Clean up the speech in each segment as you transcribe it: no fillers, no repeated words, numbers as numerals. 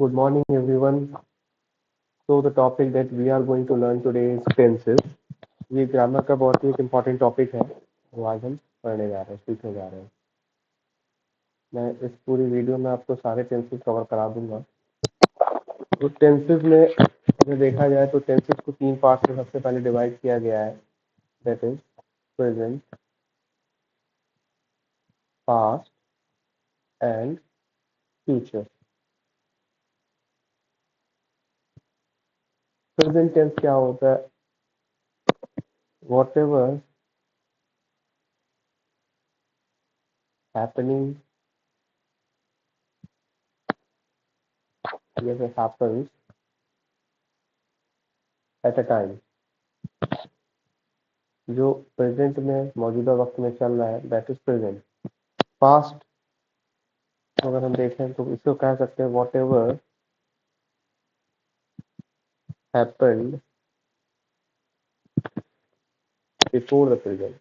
Good morning, everyone. So the topic that we are going to learn today is tenses. ये grammar का बहुत ही एक important topic है वो आज हम पढ़ने जा रहे हैं सीखने जा रहे हैं। मैं इस पूरी वीडियो में आपको सारे टेंसेस कवर करा दूंगा। तो टेंसेस में अगर देखा जाए तो टेंसेस को तीन पार्ट में सबसे पहले डिवाइड किया गया है। That is present, past and future. Present tense क्या होता है? Whatever happening happens at a time, जो प्रेजेंट में मौजूदा वक्त में चल रहा है, दैट इज प्रेजेंट। पास्ट अगर हम देखें तो इसको कह सकते हैं what ever happened before the present,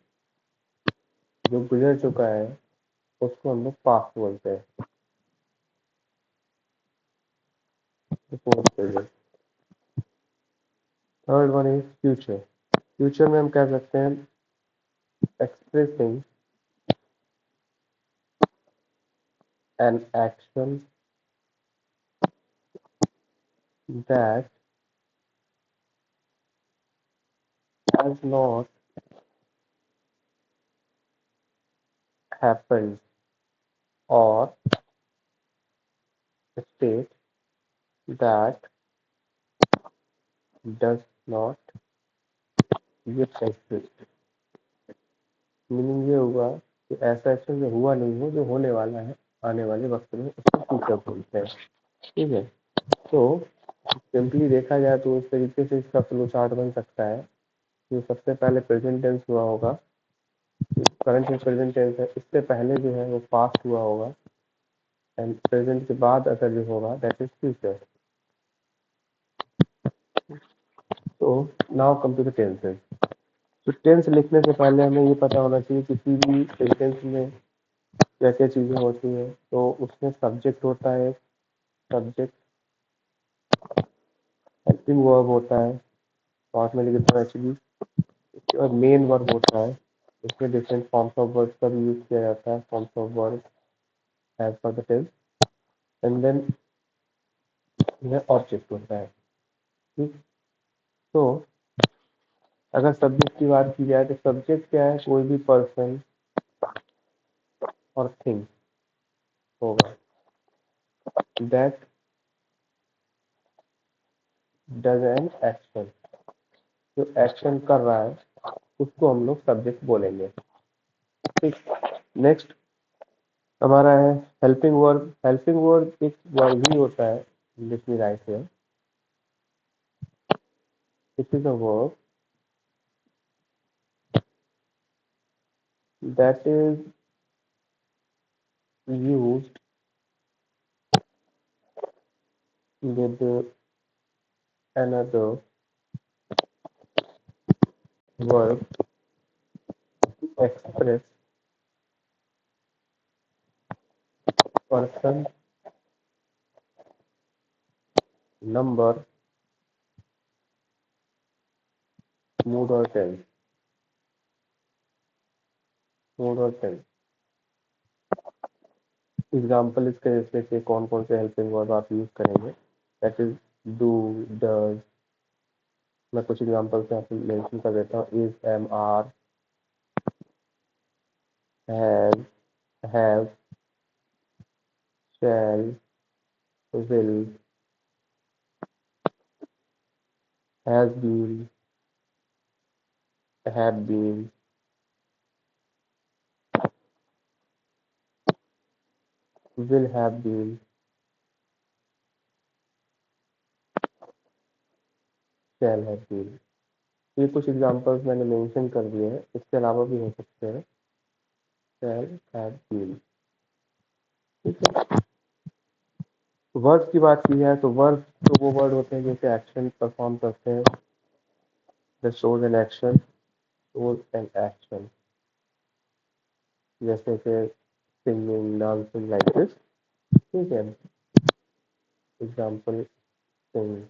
जो गुजर चुका है उसको हम लोग पास्ट बोलते हैं, before the present. Third one is future. Future में हम कह सकते हैं expressing an action that has not happened और state that does not yet exist। Meaning ये होगा कि ऐसा एक्शन जो हुआ नहीं है, जो होने वाला है आने वाले वक्त में, उसको फ्यूचर बोलते हैं। ठीक है। तो सिंपली देखा जाए तो इस तरीके से इसका फ्लो चार्ट बन सकता है कि सबसे पहले प्रेजेंट टेंस हुआ होगा, करंट में प्रेजेंट टेंस है, इससे पहले जो है वो पास्ट हुआ होगा, एंड प्रेजेंट के बाद अगर जो होगा दैट इज फ्यूचर। तो now come to the tenses. तो टेंस लिखने से पहले हमें ये पता होना चाहिए किसी भी सेंटेंस में क्या क्या चीजें होती है। तो उसमें सब्जेक्ट होता है, सब्जेक्ट हेल्पिंग वर्ब होता है, पार्ट में लिखता हूँ एक्चुअली, और मेन वर्ब होता है। इसमें डिफरेंट फॉर्म्स ऑफ वर्ड्स का भी यूज किया जाता है, forms of word as per the tense. And then यह ऑब्जेक्ट होता है। ठीक। तो अगर सब्जेक्ट की बात की जाए तो सब्जेक्ट क्या है? कोई भी पर्सन और थिंग होगा दैट डज एन एक्शन, जो एक्शन कर रहा है उसको हम लोग सब्जेक्ट बोलेंगे। ठीक। नेक्स्ट हमारा है हेल्पिंग वर्ब। हेल्पिंग वर्ब एक वर्ब ही होता है, let me write here, it is a verb that is used with another verb to express person, number, mood or tense। mood और tense एग्जाम्पल इसके जैसे कि कौन कौन से हेल्पिंग वर्ब आप यूज करेंगे, दैट इज डू, डज। मैं कुछ एग्जाम्पल से आपको मेंशन कर देता हूँ। Is, am, are, has, have, shall, will, has been, have been, will have been, shall have been. ये कुछ एग्जाम्पल्स मैंने मेंशन कर दिए हैं, इसके अलावा भी हो सकते हैं। Shall have been. ठीक है। वर्ड्स की बात की जाए तो वर्ड तो वो वर्ड होते हैं जैसे एक्शन परफॉर्म करते हैं, the shows an action, shows an action, जैसे कि सिंगिंग, डांसिंग, लाइक दिस। ठीक है। Example in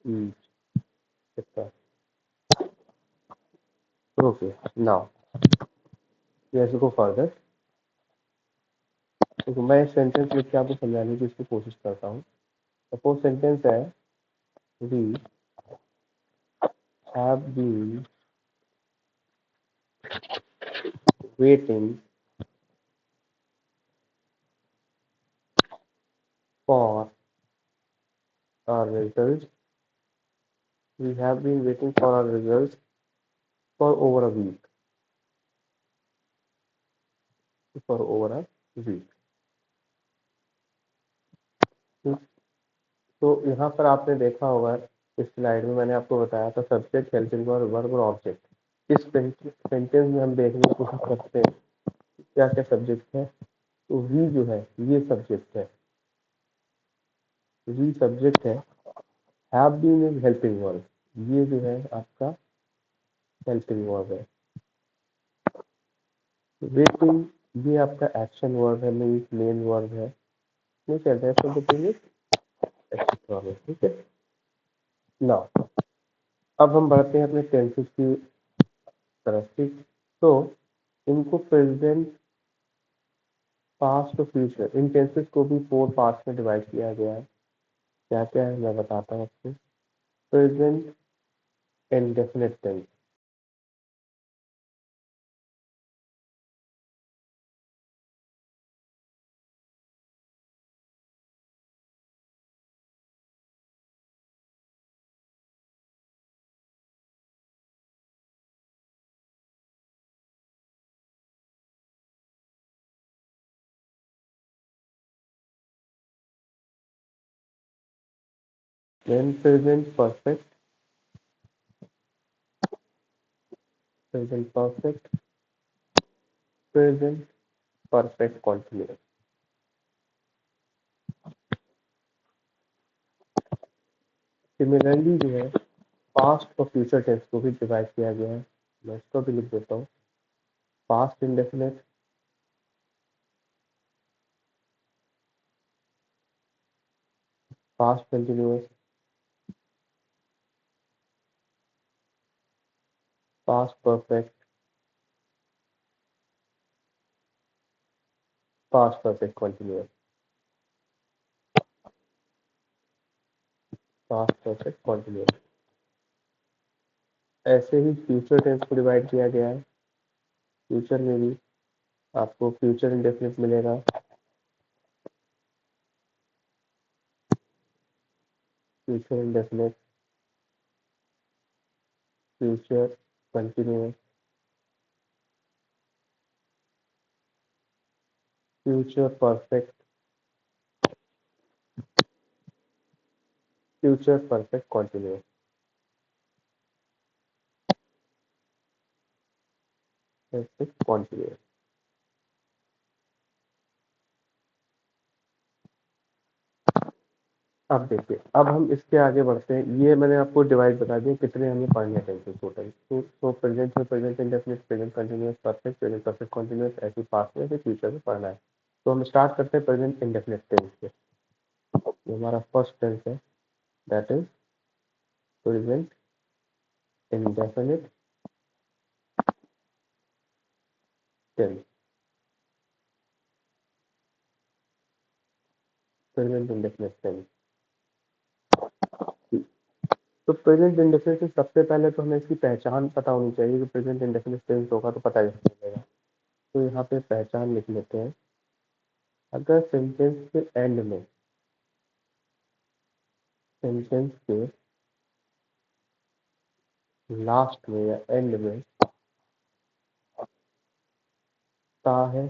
each etc. Okay, now let's go further. तो मैं एक सेंटेंस लिख के आपको समझाने की इसकी कोशिश करता हूँ. सपोज सेंटेंस है we have been waiting for our results. We have been waiting for our results for over a week. For over a week. तो यहाँ पर आपने देखा होगा इस स्लाइड में मैंने आपको बताया था सब्जेक्ट, हेल्पिंग वर्ब, वर्ब और ऑब्जेक्ट. इस सेंटेंस में हम देखने की कोशिश करते हैं क्या क्या सब्जेक्ट है. तो वी जो है ये सब्जेक्ट है, वी सब्जेक्ट है, have been is helping verb, ये जो है आपका हेल्पिंग वर्ब है. वेटिंग ये आपका एक्शन वर्ब है, मेन वर्ब है. नहीं चलता है तो बताइए एक्शन वर्ब है. ठीक है ना. अब हम बढ़ते हैं अपने टेंसेस की तरफ. ठीक, तो इनको प्रेजेंट, पास्ट और फ्यूचर, इन टेंसेस को भी 4 पार्ट्स में डिवाइड किया गया है. क्या क्या है मैं बताता हूँ आपको. Present indefinite tense, then present perfect, present perfect, present perfect continuous. Similarly जो है पास्ट और फ्यूचर टेंस को भी डिवाइड किया गया है. मैं इसको भी लिख देता हूँ. Past indefinite, past continuous, past perfect, past perfect continuous, past perfect continuous. ऐसे ही फ्यूचर टेंस को डिवाइड किया गया है. फ्यूचर में भी आपको फ्यूचर इंडेफिनिट मिलेगा, future indefinite, future continuous, future perfect, future perfect continuous. Perfect continuous. अब देखिए, अब हम इसके आगे बढ़ते हैं. ये मैंने आपको डिवाइड बता दिया कितने हमें पढ़ने टेंसेस टोटल. तो प्रेजेंट में present indefinite, present continuous, perfect, present perfect continuous, ऐसे पास्ट में, ऐसे फ्यूचर में पढ़ना है. तो हम स्टार्ट करते हैं प्रेजेंट इंडेफिनिट टेंस से. ये हमारा फर्स्ट टेंस है, that is present indefinite tense. Present indefinite tense. तो प्रेजेंट इंडेफिनिट से सबसे पहले तो हमें इसकी पहचान पता होनी चाहिए कि प्रेजेंट इंडेफिनिट टेंस होगा तो पता ही चलेगा. तो यहाँ पे पहचान लिख लेते हैं. अगर सेंटेंस के एंड में, सेंटेंस के लास्ट में या एंड में ता है,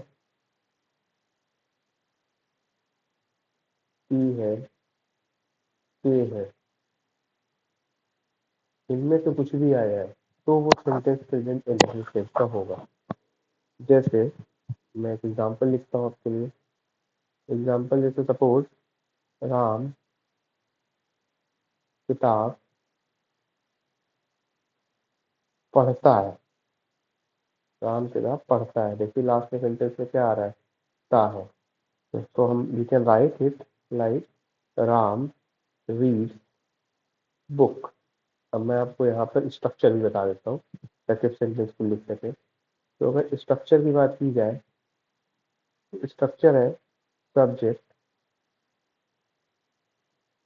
टी है, के है, इनमें से कुछ भी आया है तो वो सेंटेंस प्रेजेंट इंडेफिनिट टेंस का होगा. जैसे मैं एक एग्जांपल लिखता हूँ आपके लिए. एग्जांपल जैसे सपोज राम किताब पढ़ता है. राम किताब पढ़ता है. देखिए लास्ट में सेंटेंस में क्या आ रहा है, ता है. तो हम we can write it like Ram read book. अब मैं आपको यहाँ पर स्ट्रक्चर भी बता देता हूँ ताकि सेंटेंस को लिख सके। तो अगर स्ट्रक्चर की बात की जाए तो स्ट्रक्चर है सब्जेक्ट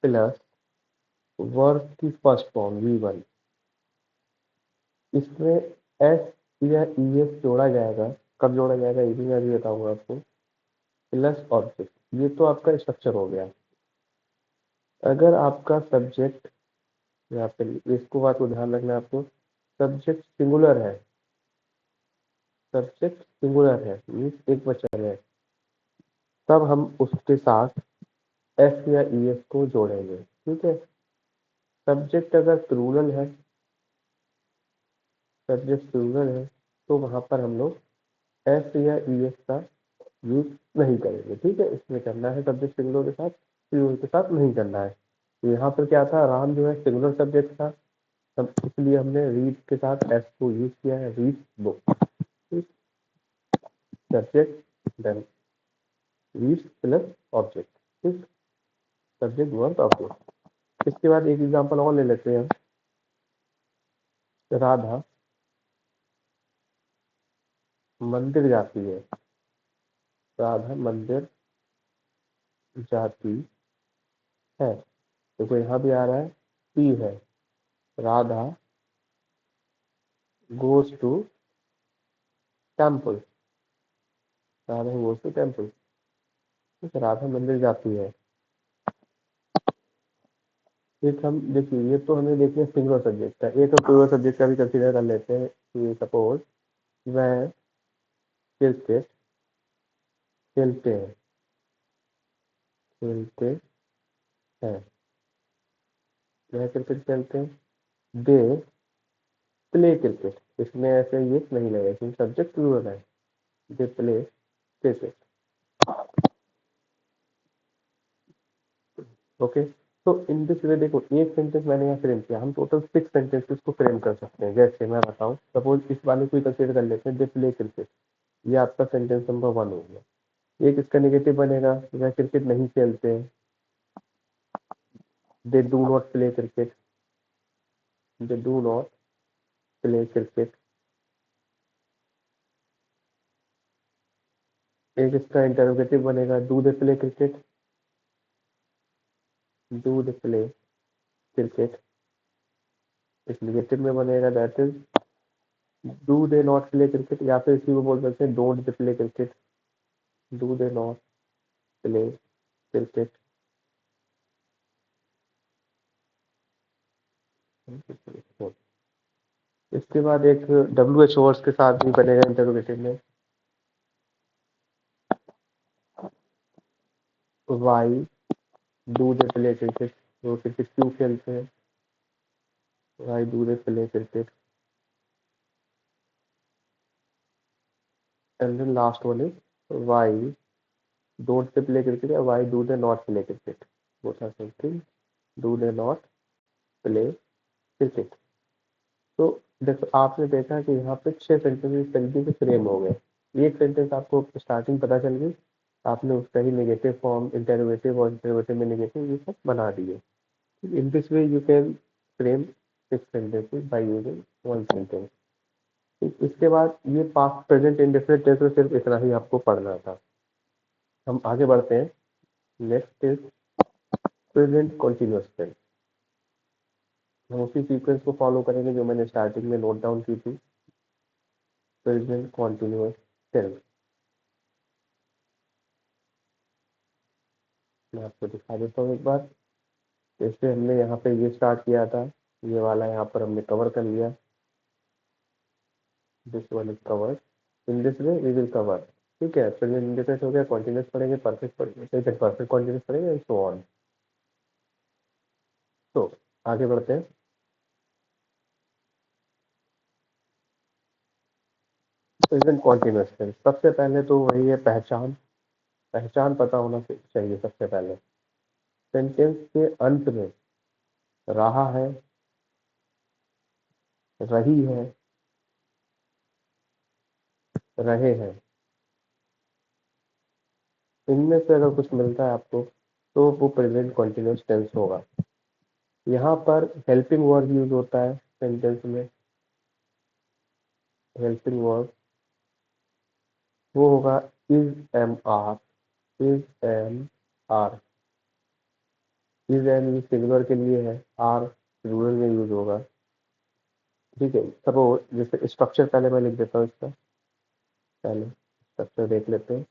प्लस वर्ब की फर्स्ट फॉर्म V1, इसमें एस या ES जोड़ा जाएगा। कब जोड़ा जाएगा ये भी मैं अभी बताऊंगा आपको। प्लस ऑब्जेक्ट, ये तो आपका स्ट्रक्चर हो गया। अगर आपका सब्जेक्ट, यहाँ पे इसको बात को ध्यान रखना है आपको, सब्जेक्ट सिंगुलर है, सब्जेक्ट सिंगुलर है मीन्स एक वचन है, तब हम उसके साथ एस या ES को जोड़ेंगे। ठीक है। सब्जेक्ट अगर प्लूरल है, सब्जेक्ट प्लूरल है तो वहां पर हम लोग एस या ES का यूज नहीं करेंगे। ठीक है, इसमें करना है सब्जेक्ट सिंगुलर के साथ, प्लूरल के साथ नहीं करना है। तो यहाँ पर क्या था, राम जो है सिंगुलर सब्जेक्ट था, तब इसलिए हमने रीड के साथ एस को यूज किया है, read book. Subject then read plus object. ठीक, सब्जेक्ट वर्ब ऑब्जेक्ट। इसके बाद एक एग्जांपल और ले लेते हैं। राधा मंदिर जाती है, राधा मंदिर जाती है। देखो यहाँ भी आ रहा है टी है, Radha goes to temple, Radha goes to temple. ठीक है, राधा मंदिर जाती है। एक हम देखिए, ये तो हमें देखिए सिंगुलर सब्जेक्ट का, एक प्लूरल सब्जेक्ट का भी कंसीडर कर लेते हैं कि सपोज वह क्रिकेट खेलते हैं, खेलते हैं, वह क्रिकेट खेलते हैं। दे प्ले क्रिकेट, इसमें ऐसे ये नहीं लगेगा क्योंकि सब्जेक्ट प्लूरल है। दे प्ले क्रिकेट। ओके, तो इन दिस वे देखो, एक सेंटेंस मैंने यहाँ फ्रेम किया, हम टोटल 6 सेंटेंसेस को फ्रेम कर सकते हैं। जैसे मैं बताऊं, सपोज इस वाले को कंसीडर कर लेते हैं, दे प्ले क्रिकेट, ये आपका सेंटेंस नंबर 1 हो गया। एक इसका नेगेटिव बनेगा, वह क्रिकेट नहीं खेलते हैं, they do not play cricket, they do not play cricket. एक इसका इंटरोगेटिव बनेगा, do they play cricket, do they play cricket. इस नेगेटिव में बनेगा that is do they not play cricket, या फिर इसी को बोल सकते हैं don't they play cricket, do they not play cricket. इसके बाद एक WH वर्ड्स के साथ भी बनेगा इंटरोगेटिव में, why do they play cricket, वो क्रिकेट क्यों खेलते हैं, why do they play cricket. And then last one is why don't they play cricket, या why do they not play cricket, both are something, do they not play cricket. तो देखो, आपने देखा कि यहाँ पे 6 सेंटेंस इस तरीके से फ्रेम हो गए। एक सेंटेंस आपको स्टार्टिंग पता चल गई, आपने उसका ही नेगेटिव फॉर्म इंटरोगेटिव और इंटरोगेटिव में नेगेटिव ये सब बना दिए। इन this way you can frame 6 sentences by using one sentence। इसके बाद ये पास्ट प्रेजेंट इंडेफिनिट टेंस में सिर्फ इतना ही आपको पढ़ना था। हम आगे बढ़ते हैं। Next is present continuous tense. हम उसी सीक्वेंस को फॉलो करेंगे जो मैंने स्टार्टिंग में नोट डाउन की थी। प्रेजेंट कॉन्टिन्यूअस टेंस मैं आपको दिखा देता हूँ एक बार। जैसे हमने यहाँ पे ये स्टार्ट किया था, ये वाला यहाँ पर हमने कवर कर लिया, this one is covered, in this way we will cover. ठीक है, प्रेजेंट इंडेफिनिट हो गया, कॉन्टिन्यूअस पढ़ेंगे, परफेक्ट पढ़ेंगे, परफेक्ट कॉन्टिन्यूअस पढ़ेंगे एंड सो ऑन। तो आगे बढ़ते हैं। प्रेजेंट कॉन्टिन्यूअस टेंस, सबसे पहले तो वही है पहचान, पहचान पता होना चाहिए सबसे पहले। सेंटेंस के अंत में रहा है, रही है, रहे हैं, इनमें से अगर कुछ मिलता है आपको तो वो प्रेजेंट कंटिन्यूअस टेंस होगा। यहाँ पर हेल्पिंग वर्ब यूज होता है सेंटेंस में। हेल्पिंग वर्ब वो होगा is am are. Is am are. Is am singular के लिए है, आर प्लूरल में यूज होगा। ठीक है, सपोज जैसे स्ट्रक्चर पहले मैं लिख देता हूँ इसका। पहले स्ट्रक्चर देख लेते हैं।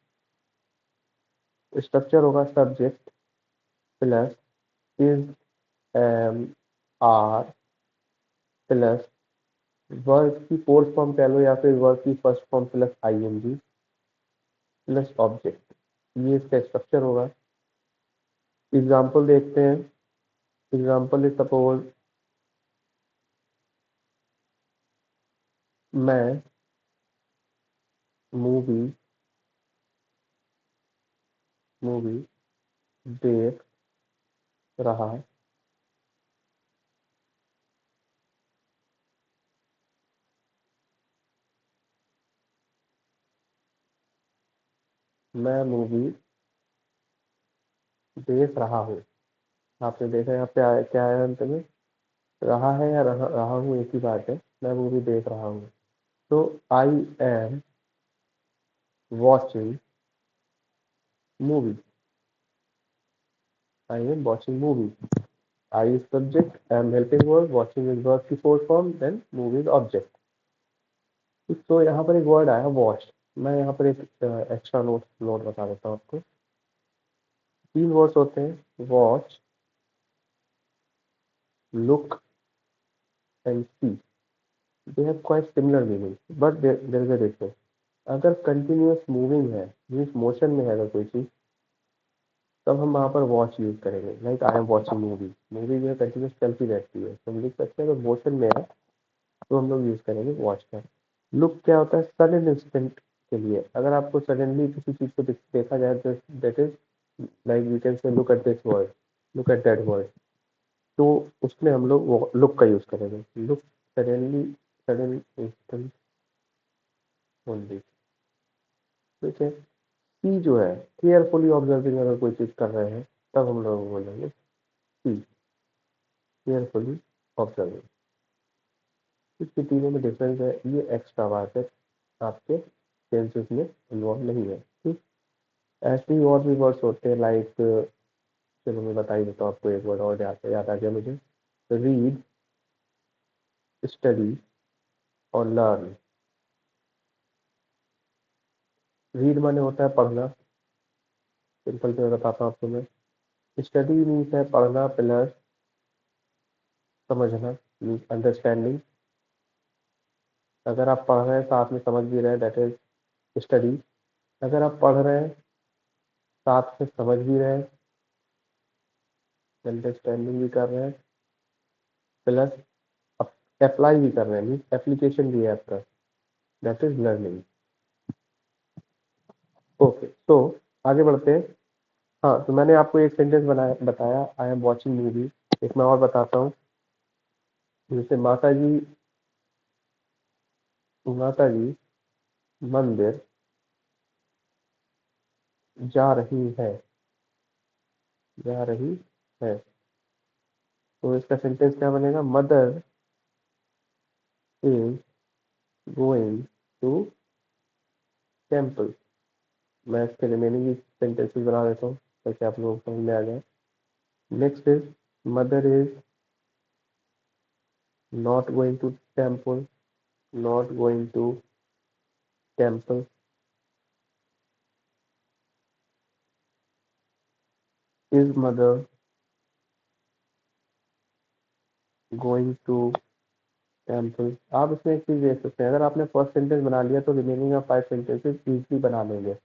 स्ट्रक्चर होगा subject plus is am are plus verb की फोर्थ फॉर्म कह लो या फिर वर्ब की first form plus ING plus object. ये इसका स्ट्रक्चर होगा। एग्जाम्पल देखते हैं। एग्जाम्पल इज सपोज मैं मूवी मूवी देख रहा मैं मूवी देख रहा हूँ। आपने देखा यहाँ पे क्या आया अंत में? रहा है या रहा हूँ एक ही बात है। मैं मूवी देख रहा हूँ। तो I am watching movie. I am watching movie. I is subject, am helping verb, watching is verb की fourth form, then movie is object. तो यहाँ पर एक वर्ड आया वॉच। मैं यहाँ पर एक एक्स्ट्रा नोट नोट बता देता हूँ आपको। 3 वर्ड्स होते हैं, watch, look and see. They have quite similar meaning but there is a difference. अगर कंटिन्यूअस मूविंग है, मीन्स मोशन में है अगर कोई चीज, तब हम वहाँ पर वॉच यूज करेंगे। Like I am watching movie. Movie जो है कंटिन्यूस चलती रहती है, तो हम लिख सकते हैं। अगर मोशन में है तो हम लोग यूज करेंगे वॉच का। लुक क्या होता है? सडन इंस्टेंट के लिए। अगर आपको सडनली किसी चीज को देखा जाए तो that is like we can say look at this word, look at that word. तो उसमें हम लोग लुक का यूज करेंगे। Look suddenly, sudden instant only. ठीक है। सी जो है केयरफुली ऑब्जर्विंग, अगर कोई चीज कर रहे हैं तब हम लोग बोलेंगे सी, केयरफुली ऑब्जर्विंग। इसके तीनों में डिफरेंस है, ये एक्स्ट्रा बात है, आपके सेंसेस में इन्वॉल्व नहीं है। ठीक। ऐसे ही और भी वर्ड्स होते हैं लाइक, चलो मैं बता ही देता हूँ आपको। एक वर्ड और याद आ गया मुझे। रीड, स्टडी और लर्न। रीड माने होता है पढ़ना। सिंपल से मैं बताता हूँ आपको मैं। स्टडी मीन्स है पढ़ना प्लस समझना, मीन्स अंडरस्टैंडिंग। अगर आप पढ़ रहे हैं साथ में समझ भी रहे हैं, दैट इज स्टडी। अगर आप पढ़ रहे हैं साथ में समझ भी रहे हैं, अंडरस्टैंडिंग भी कर रहे हैं, प्लस अप्लाई भी कर रहे हैं, मीन्स एप्लीकेशन भी है आपका, दैट इज लर्निंग। ओके, तो आगे बढ़ते हैं। हाँ, तो मैंने आपको एक सेंटेंस बताया, आई एम वॉचिंग मूवी। एक मैं और बताता हूँ। जैसे माता जी मंदिर जा रही है, जा रही है। तो इसका सेंटेंस क्या बनेगा? Mother is going to temple. मैं इसके रिमेनिंग सेंटेंसेस बना देता हूँ ताकि आप लोगों को समझ में आ जाए। Next is mother is not going to temple, not going to temple. Is mother going to temple. आप इसमें एक चीज देख सकते हैं, अगर आपने फर्स्ट सेंटेंस बना लिया तो रिमेनिंग ऑफ 5 सेंटेंसेस इजीली बना लेंगे।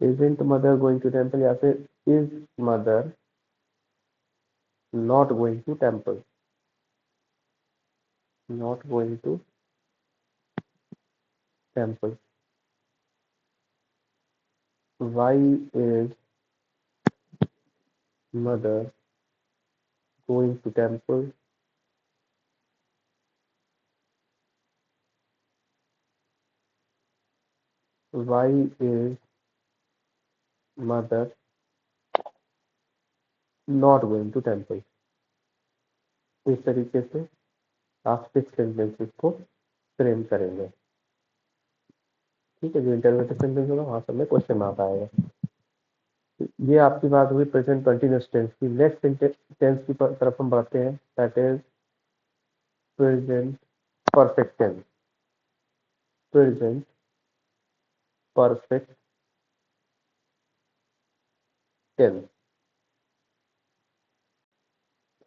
Isn't mother going to temple या फिर is mother not going to temple, not going to temple. Why is mother going to temple, why is mother not going to temple. इस तरीके से आप 6 sentences को frame करेंगे। ठीक है, जो इंटरवेटिव सेंटेंस होगा वहां सब में क्वेश्चन मार्क आएगा। ये आपकी बात हुई प्रेजेंट कंटिन्यूअस टेंस की। नेक्स्ट टेंस की तरफ हम बढ़ते हैं, that is present perfect tense. Present perfect tense.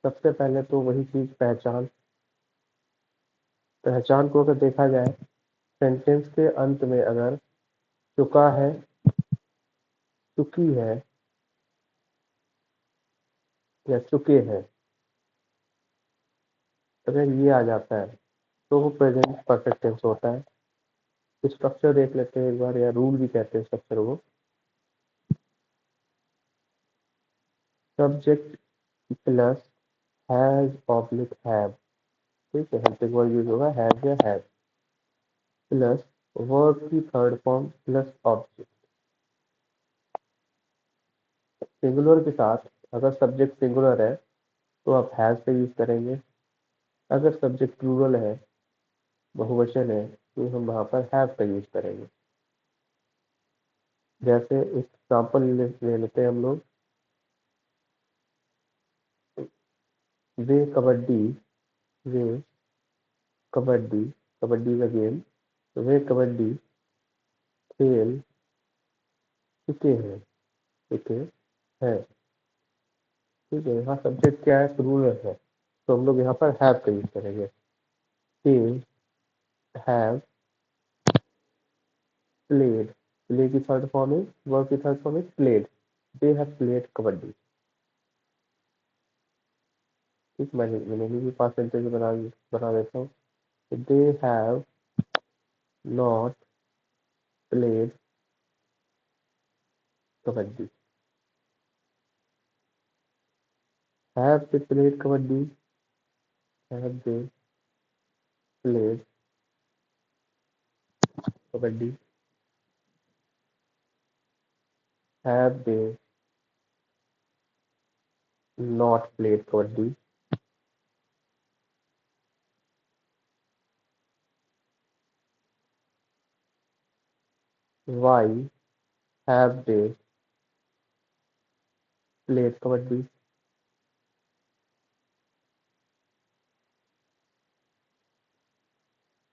सबसे पहले तो वही चीज पहचान को अगर देखा जाए, सेंटेंस के अंत में अगर चुका है, चुकी है या चुके हैं, अगर ये आ जाता है तो वो प्रेजेंट परफेक्ट टेंस होता है। स्ट्रक्चर देख लेते हैं एक बार, या रूल भी कहते हैं स्ट्रक्चर को। Subject plus has oblique have. ठीक है, हेल्पिंग वर्ब यूज होगा हैज या हैव, प्लस वर्ब की third form plus object. Singular के साथ अगर सब्जेक्ट सिंगुलर है तो आप हैज का यूज करेंगे। अगर सब्जेक्ट प्लूरल है, बहुवचन है, तो हम वहां पर हैव का यूज करेंगे। जैसे एग्जाम्पल ले लेते हैं हम लोग, वे कबड्डी, वे कबड्डी, कबड्डी का गेम, तो वे कबड्डी खेल चुके हैं, चुके हैं। ठीक है, यहाँ सब्जेक्ट क्या है, प्लूरल है, तो हम लोग यहाँ पर हैव का यूज करेंगे। दे हैव प्लेड, प्ले की थर्ड फॉर्म है, वर्ब की थर्ड फॉर्म है played. They have played kabaddi. ठीक, मैंने भी 5 सेंटेंस बना देता हूँ। They have not played kabaddi. Have they played kabaddi, have they played kabaddi, have they not played kabaddi. Why have they played kabaddi.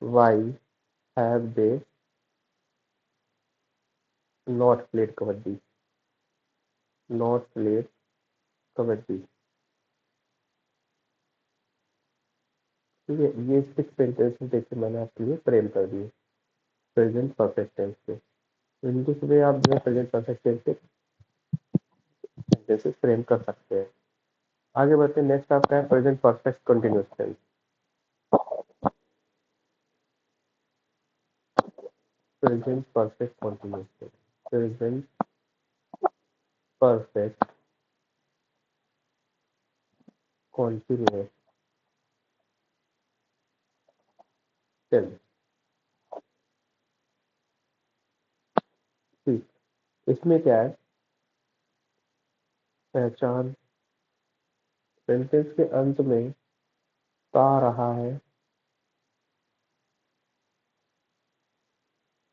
Why have they not played kabaddi, not played kabaddi. ठीक है, ये 6 सेंटेंस देखिए मैंने आपके लिए फ्रेम कर दिए प्रेजेंट परफेक्ट टेंस के। इनके सुबह आप जो है प्रेजेंट परफेक्ट टेंस के सेंटेंसेस फ्रेम कर सकते हैं। आगे बढ़ते हैं, नेक्स्ट आपका है present perfect continuous tense. Present perfect continuous tense, present perfect continuous tense. ठीक, इसमें क्या है, पहचान, सेंटेंस के अंत में पा रहा है,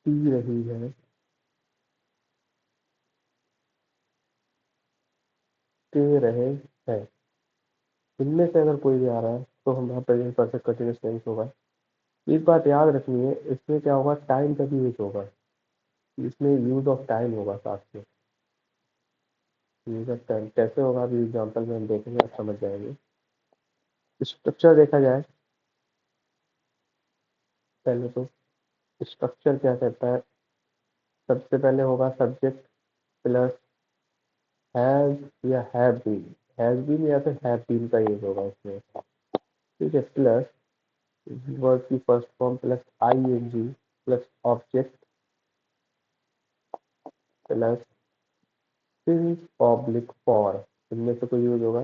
पी रही है, पी रहे हैं, इनमें से अगर कोई भी आ रहा है तो हमारा प्रेजेंट परफेक्ट कंटिन्यूअस टेंस होगा। एक बात याद रखनी है, इसमें क्या होगा, टाइम का भी यूज होगा। इसमें यूज ऑफ टाइम होगा साथ में। यूज ऑफ टाइम कैसे होगा, अभी एग्जाम्पल में हम देखेंगे, आप समझ जाएंगे। स्ट्रक्चर देखा जाए पहले तो, स्ट्रक्चर क्या कहता है, सबसे पहले होगा सब्जेक्ट प्लस हैज या हैव बीन, हैज बीन या फिर हैव बीन का यूज होगा इसमें। ठीक है, प्लस वर्ब की first form plus I N G plus object plus since oblique for, इनमें से कोई यूज होगा,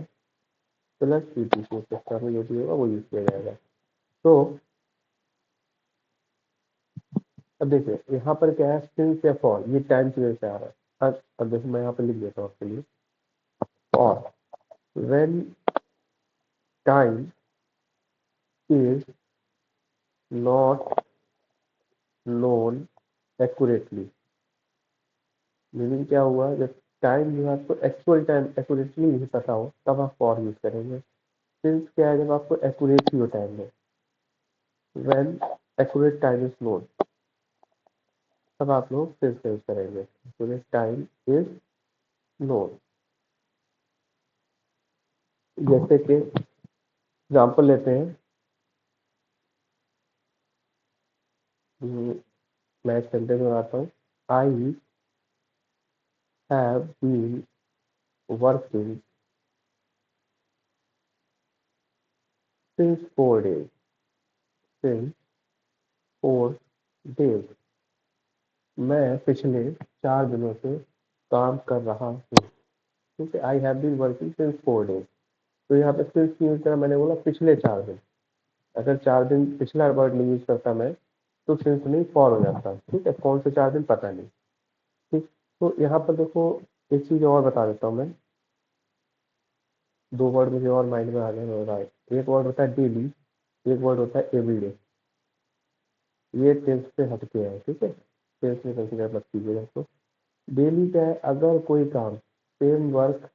प्लस यूटीसी सिस्टम में जो भी होगा वो यूज किया जाएगा। तो अब देखिए यहाँ पर क्या है, सिंस या फॉर, ये टाइम पीरियड से आ रहा है। अब देखो मैं यहाँ पे लिख देता हूँ आपके लिए, और when time is not known accurately, meaning क्या हुआ, जब टाइम जो है आपको एक्चुअल टाइम एक्यूरेटली नहीं पता हो तब आप फॉर यूज करेंगे। सिंस क्या है, जब आपको एक्यूरेट ही हो टाइम में, when accurate time is known, तब आप लोग सिंस का यूज करेंगे। Accurate time is known. जैसे कि एग्जाम्पल लेते हैं, मैं एक सेंटेंस बनाता हूँ, I have been working since 4 days, since 4 days, मैं पिछले 4 दिनों से काम कर रहा हूँ। ठीक है, I have been working since 4 days। तो यहाँ पे सिंस की यूज करा, मैंने बोला पिछले 4 दिन। अगर 4 दिन पिछला वर्ड नहीं यूज करता मैं, तो सिंस नहीं फॉर हो जाता। ठीक है, कौन से 4 दिन पता नहीं। ठीक, तो यहाँ पर देखो एक चीज और बता देता हूँ मैं। 2 वर्ड मुझे और माइंड में आ रहा है। एक वर्ड होता है डेली, एक वर्ड होता है एवरीडे। ये टेंस से हटके है। ठीक है, टेंस में कंसिडर मत कीजिएगा इसको। डेली क्या है, अगर कोई काम सेम वर्क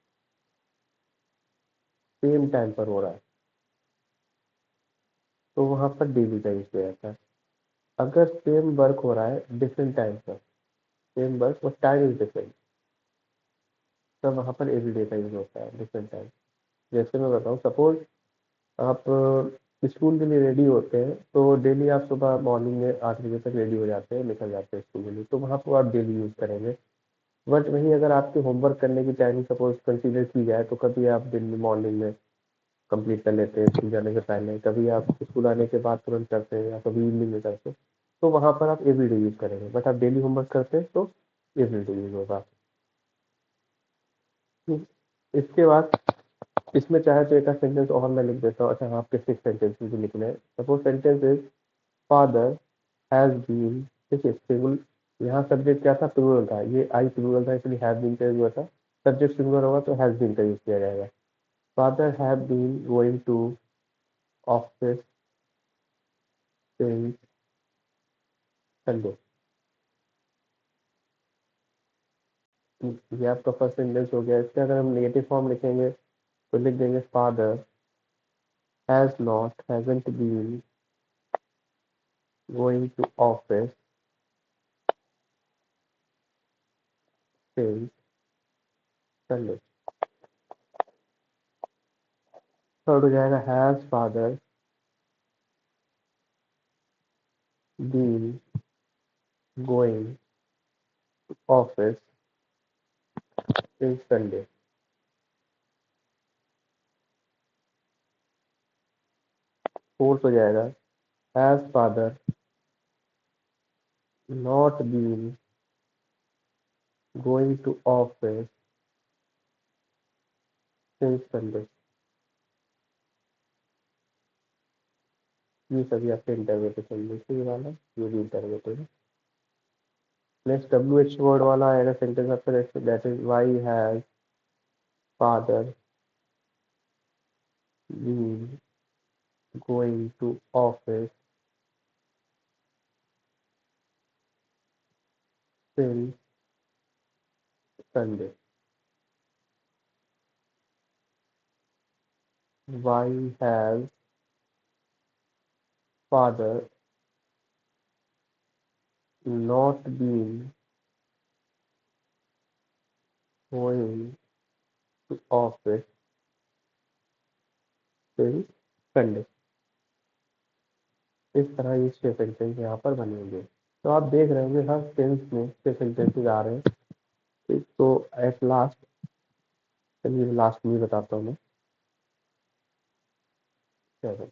सेम टाइम पर हो रहा है तो वहां पर डेली का यूज किया जाता है। अगर सेम वर्क हो रहा है डिफरेंट टाइम पर, सेम वर्क और टाइम इज डिफरेंट, तब वहां पर एवरीडे का यूज होता है, डिफरेंट टाइम। जैसे मैं बताऊँ, सपोज आप स्कूल के लिए रेडी होते हैं, तो डेली आप सुबह मॉर्निंग में 8 बजे तक रेडी हो जाते हैं, निकल जाते हैं स्कूल के लिए, तो वहाँ पर आप डेली यूज करेंगे। बट वहीं अगर आपके होमवर्क करने की टाइमिंग सपोज कंसीडर की जाए, तो कभी आप दिन में मॉर्निंग में कंप्लीट कर लेते हैं स्कूल जाने से पहले, कभी आप स्कूल आने के बाद तुरंत करते हैं, या कभी इवनिंग में करते हैं, तो वहाँ पर आप एवरीडे यूज करेंगे। बट आप डेली होमवर्क करते हैं तो एवरीडे यूज होगा। इसके बाद इसमें चाहे तो एक सेंटेंस और मैं लिख देता हूँ। अच्छा हाँ, आपके 6 सेंटेंस भी लिखने हैं। Suppose sentence is father has been, देखिए सिंगुलर, यहाँ सब्जेक्ट क्या था, प्लूरल था, ये आई प्लूरल था, इसलिए हैव बीन का यूज हुआ था। सब्जेक्ट सिंगुलर होगा तो हैज बीन का यूज किया जाएगा। Father have been going to office since Sunday. ये आपका फर्स्ट सेंटेंस हो गया। इसका अगर हम नेगेटिव फॉर्म लिखेंगे तो लिख देंगे father has not hasn't been going to office since Sunday. Third हो जाएगा has father been going to office since Sunday. Fourth हो जाएगा has father not been going to office since Sunday। ये सभी आपके इंटरवेटिव सेंटेंस है, ये वाला ये भी इंटरवेटिव है। नेक्स्ट डब्ल्यू एच वर्ड वाला आएगा सेंटेंस आपका, that is why has father been going to office since Sunday. Why has father not been going to office since Sunday. इस तरह ये 6 सेंटेंस यहाँ पर बनेंगे। तो आप देख रहे होंगे हर टेंस में 6 सेंटेंसेज आ रहे हैं। ठीक, तो एट लास्ट, चलिए लास्ट में बताता हूँ मैं। चलो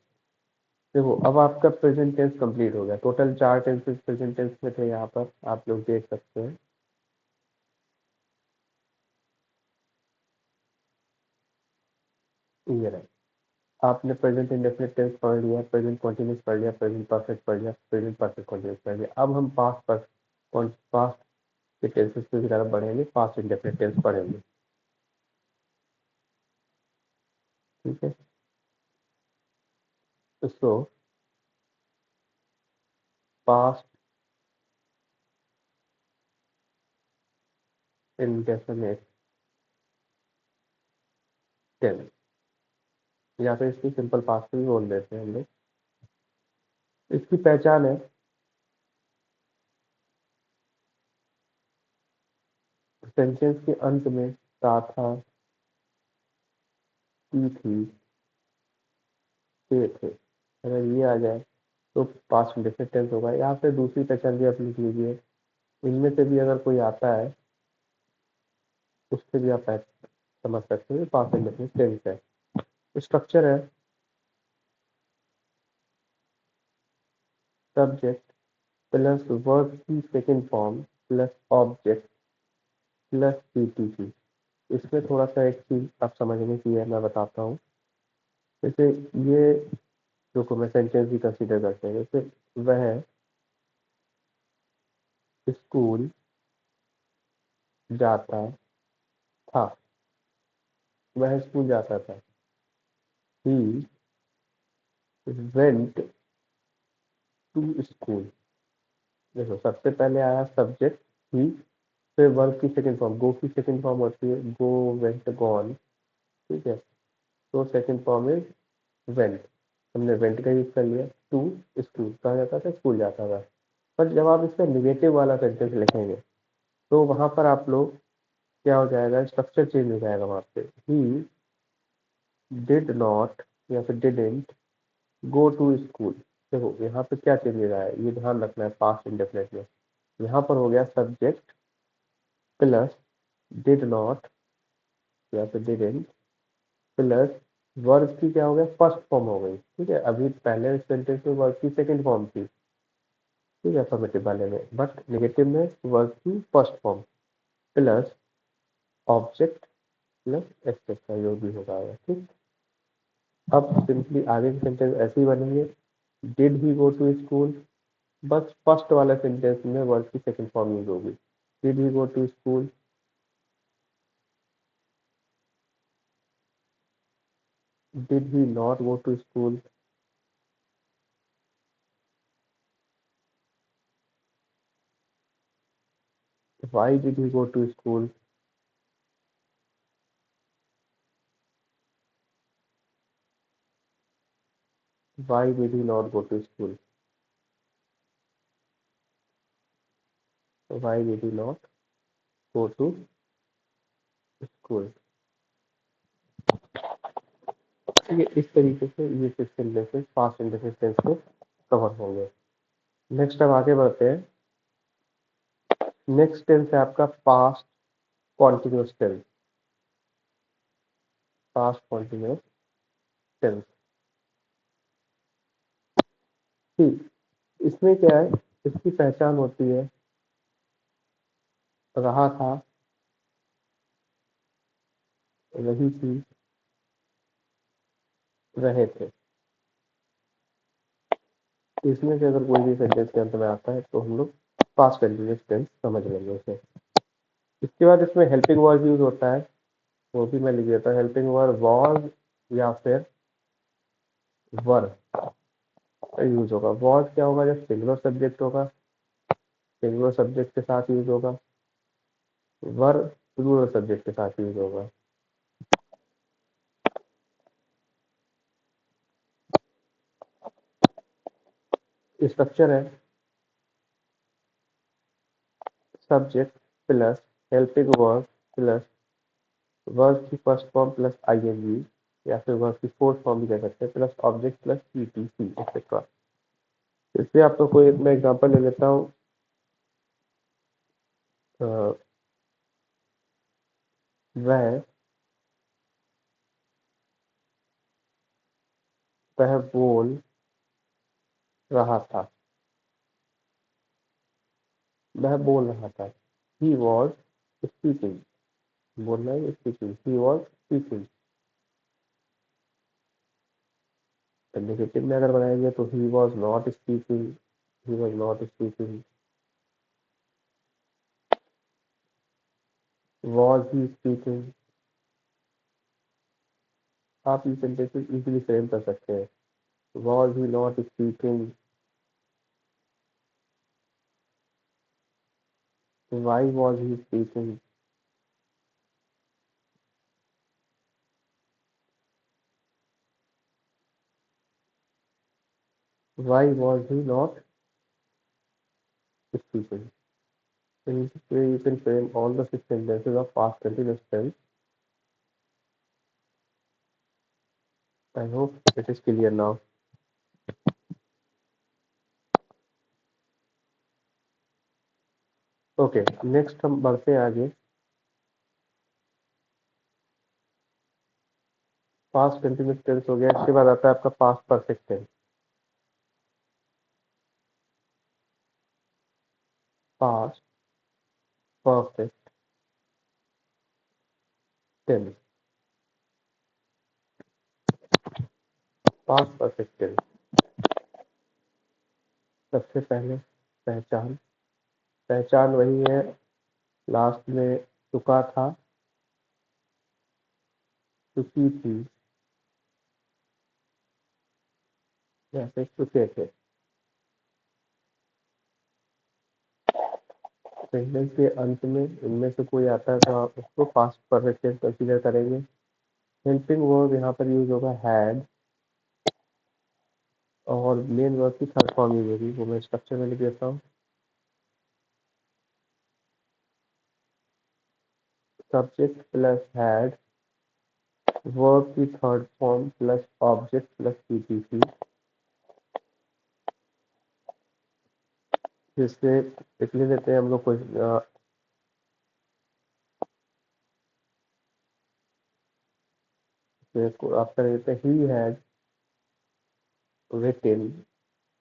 देखो, अब आपका प्रेजेंट टेंस कंप्लीट हो गया। टोटल 4 टेंसेस प्रेजेंट टेंस में थे, यहाँ पर आप लोग देख सकते हैं। ये रहे, आपने प्रेजेंट इंडेफिनिट टेंस पढ़ लिया, प्रेजेंट कंटिन्यूस पढ़ लिया, प्रेजेंट परफेक्ट पढ़ लिया, प्रेजेंट परफेक्ट कंटिन्यूस पढ़ लिया। अब हम पास्ट कि टेंसेस की तरफ बढ़ेंगे, पास्ट इंडेफिनिट टेंस पढ़ेंगे। ठीक है, तो पास्ट इंडेफिनिट टेंस, या फिर इसकी सिंपल पास्ट भी बोल देते हैं हम लोग। इसकी पहचान है सेंटेंस के अंत में था, की थी, थे। अगर ये आ जाए तो पास्ट इंडेफिनिट टेंस होगा। यहाँ पे दूसरी पहचान भी आप लिख लीजिए, इनमें से भी अगर कोई आता है उससे भी आप समझ सकते हैं पास्ट इंडेफिनिट टेंस है। स्ट्रक्चर है सब्जेक्ट प्लस वर्ब की second form plus object plus PTC. इसमें थोड़ा सा एक चीज आप समझने की है, मैं बताता हूँ। जैसे ये जो मैं सेंटेंस भी कंसीडर करते हैं, जैसे वह स्कूल जाता था, वह स्कूल जाता था। He went to school. देखो सबसे पहले आया सब्जेक्ट ही, फिर वर्ब की सेकंड फॉर्म, गो की सेकंड फॉर्म होती है गो, वेंट, गॉन। ठीक है, तो सेकंड फॉर्म इज वेंट। हमने वेंट का यूज कर लिया। टू स्कूल, कहा जाता था स्कूल जाता था। पर जब आप इसका निगेटिव वाला सेंटेंस लिखेंगे तो वहां पर आप लोग क्या हो जाएगा, स्ट्रक्चर चेंज हो जाएगा वहां पे। ही डिड नॉट या फिर डिडेंट गो टू स्कूल। देखो यहाँ पे क्या चेंज हो रहा है, ये ध्यान रखना है पास्ट इंडेफिनिट में। यहाँ पर हो गया सब्जेक्ट प्लस डिड नॉट या फिर डिडेंट प्लस वर्ब की क्या हो गया, फर्स्ट फॉर्म हो गई। ठीक है, अभी पहले सेंटेंस में वर्ब की सेकंड फॉर्म थी, ठीक है, अफर्मेटिव वाले में, बट नेगेटिव में वर्ब की first form plus object plus aspect का जो भी होगा। ठीक, अब सिंपली आगे के सेंटेंस ऐसे ही बनेंगे। Did he go to school, बस फर्स्ट वाले सेंटेंस में वर्ब की सेकंड फॉर्म यूज होगी। Did he go to school, did he not go to school, why did he go to school, why did he not go to school, why did he not go to school. ठीक है, इस तरीके से ये six sentences past indefinite tense को cover होंगे। Next अब आगे बढ़ते हैं। नेक्स्ट टेंस है आपका past continuous tense. Past continuous tense, ठीक, इसमें क्या है, इसकी पहचान होती है रहा था, रही थी, रहे थे। इसमें से अगर कोई भी सेंटेंस के अंत में आता है तो हम लोग पास्ट कंटिन्यूअस टेंस समझ लेंगे उसे। इसके बाद इसमें हेल्पिंग वर्ब यूज होता है, वो भी मैं लिख देता हूँ। हेल्पिंग वर्ब वॉज या फिर वर यूज होगा। वॉज क्या होगा, जब सिंगुलर सब्जेक्ट होगा, सिंगुलर सब्जेक्ट के साथ यूज होगा। वर प्लूरल सब्जेक्ट के साथ यूज होगा। स्ट्रक्चर है subject plus helping verb plus verb की फर्स्ट फॉर्म प्लस आईएनजी, या फिर वर्ब की फोर्थ फॉर्म भी कह सकते हैं, plus object plus etc etcetera. इससे आपको कोई एक मैं एग्जांपल ले लेता हूँ। वह वह बोल रहा था, वह बोल रहा था। ही वॉज स्पीकिंग, बोलना ही speaking, he was speaking. Negative में अगर बनाएंगे तो he was not speaking, he was not speaking. Was he speaking. आप ये सेंटेंसेस इजीली फ्रेम कर सकते हैं। Was he not speaking, why was he speaking, why was he not speaking. In this way, you can frame all the six sentences of past continuous tense. I hope it is clear now. Okay, next हम बढ़ते हैं आगे। Past continuous tense हो गया, इसके बाद आता है आपका past perfect tense. Past perfect tense. Past perfect tense, सबसे पहले पहचान। पहचान वही है, लास्ट में चुका था, चुकी थी, या फिर चुके थे। सेंटेंस के अंत में इनमें से कोई आता है तो आप उसको पास्ट परफेक्ट टेंस कंसीडर करेंगे। हेल्पिंग वर्ब यहाँ पर यूज होगा हैड, और मेन वर्ब की थर्ड फॉर्म यूज होगी, वो मैं स्ट्रक्चर में लिख देता हूँ। सब्जेक्ट प्लस हैड, वर्ब की third form plus object plus PPC, जिससे लिख लेते हैं हम लोग आप कर देते हैं he had written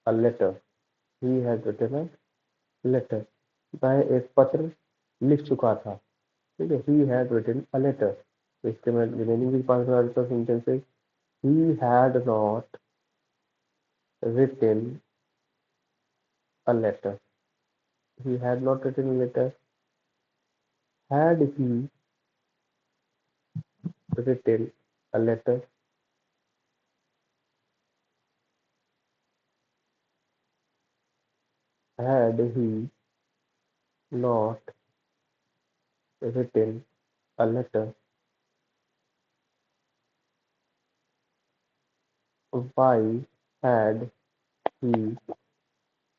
a letter. He had written a letter, वह एक पत्र लिख चुका था। ठीक है, he had written a letter. तो इसके मैं रिमेनिंग भी part of sentences, he had not written a letter. He had not written a letter. Had he written a letter? Had he not written a letter? Why had he